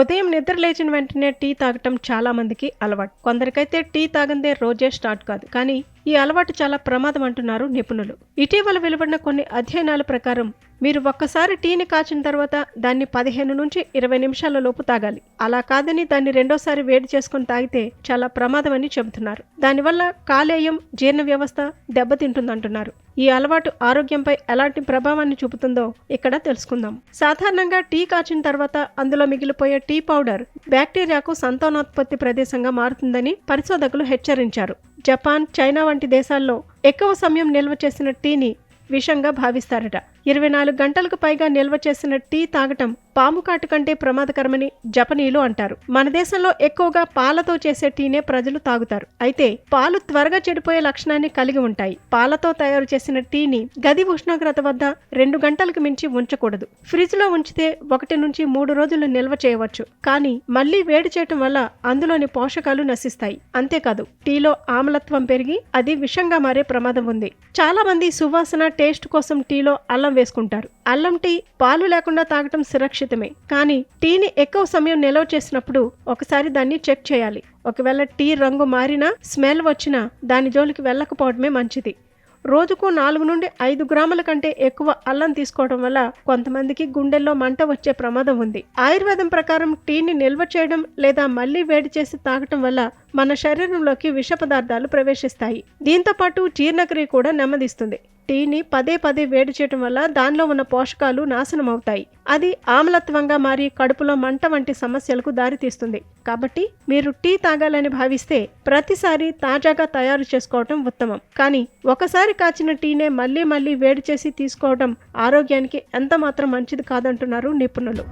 ఉదయం నిద్ర లేచిన వెంటనే టీ తాగటం చాలా మందికి అలవాటు. కొందరికైతే టీ తాగందే రోజే స్టార్ట్ కాదు. కానీ ఈ అలవాటు చాలా ప్రమాదం అంటున్నారు నిపుణులు. ఇటీవల వెలువడిన కొన్ని అధ్యయనాల ప్రకారం మీరు ఒక్కసారి టీని కాచిన తర్వాత దాన్ని 15 నుంచి 20 నిమిషాల లోపు తాగాలి. అలా కాదని దాన్ని రెండోసారి వేడి చేసుకుని తాగితే చాలా ప్రమాదం అని చెబుతున్నారు. దానివల్ల కాలేయం, జీర్ణ వ్యవస్థ దెబ్బతింటుందంటున్నారు. ఈ అలవాటు ఆరోగ్యంపై ఎలాంటి ప్రభావాన్ని చూపుతుందో ఇక్కడ తెలుసుకుందాం. సాధారణంగా టీ కాచిన తర్వాత అందులో మిగిలిపోయే టీ పౌడర్ బ్యాక్టీరియాకు సంతానోత్పత్తి ప్రదేశంగా మారుతుందని పరిశోధకులు హెచ్చరించారు. జపాన్, చైనా వంటి దేశాల్లో ఎక్కువ సమయం నిల్వ చేసిన టీని విషంగా భావిస్తారట. 24 గంటలకు పైగా నిల్వ చేసిన టీ తాగటం పాము కాటు కంటే ప్రమాదకరమని జపనీయులు అంటారు. మన దేశంలో ఎక్కువగా పాలతో చేసే టీనే ప్రజలు తాగుతారు. అయితే పాలు త్వరగా చెడిపోయే లక్షణాన్ని కలిగి ఉంటాయి. పాలతో తయారు చేసిన టీని గది ఉష్ణోగ్రత వద్ద 2 గంటలకు మించి ఉంచకూడదు. ఫ్రిడ్జ్ లో ఉంచితే 1 నుంచి 3 రోజులు నిల్వ చేయవచ్చు. కానీ మళ్లీ వేడి చేయటం వల్ల అందులోని పోషకాలు నశిస్తాయి. అంతేకాదు టీలో ఆమ్లత్వం పెరిగి అది విషంగా మారే ప్రమాదం ఉంది. చాలా మంది సువాసన, టేస్ట్ కోసం టీలో అల్లం వేసుకుంటారు. అల్లం టీ పాలు లేకుండా తాగటం సురక్షితమే. కానీ టీని ఎక్కువ సమయం నిల్వ చేసినప్పుడు ఒకసారి దాన్ని చెక్ చేయాలి. ఒకవేళ టీ రంగు మారినా, స్మెల్ వచ్చినా దాని జోలికి వెళ్ళకపోవడమే మంచిది. రోజుకు 4 నుండి 5 గ్రాముల కంటే ఎక్కువ అల్లం తీసుకోవడం వల్ల కొంతమందికి గుండెల్లో మంట వచ్చే ప్రమాదం ఉంది. ఆయుర్వేదం ప్రకారం టీని నిల్వ చేయడం లేదా మళ్లీ వేడి చేసి తాగటం వల్ల మన శరీరంలోకి విష పదార్థాలు ప్రవేశిస్తాయి. దీంతో పాటు జీర్ణక్రియ కూడా నెమ్మదిస్తుంది. టీని పదే పదే వేడి చేయటం వల్ల దానిలో ఉన్న పోషకాలు నాశనం అవుతాయి. అది ఆమ్లత్వంగా మారి కడుపులో మంట వంటి సమస్యలకు దారితీస్తుంది. కాబట్టి మీరు టీ తాగాలని భావిస్తే ప్రతిసారి తాజాగా తయారు చేసుకోవటం ఉత్తమం. కానీ ఒకసారి కాచిన టీనే మళ్లీ వేడి చేసి తీసుకోవడం ఆరోగ్యానికి ఎంత మాత్రం మంచిది కాదంటున్నారు నిపుణులు.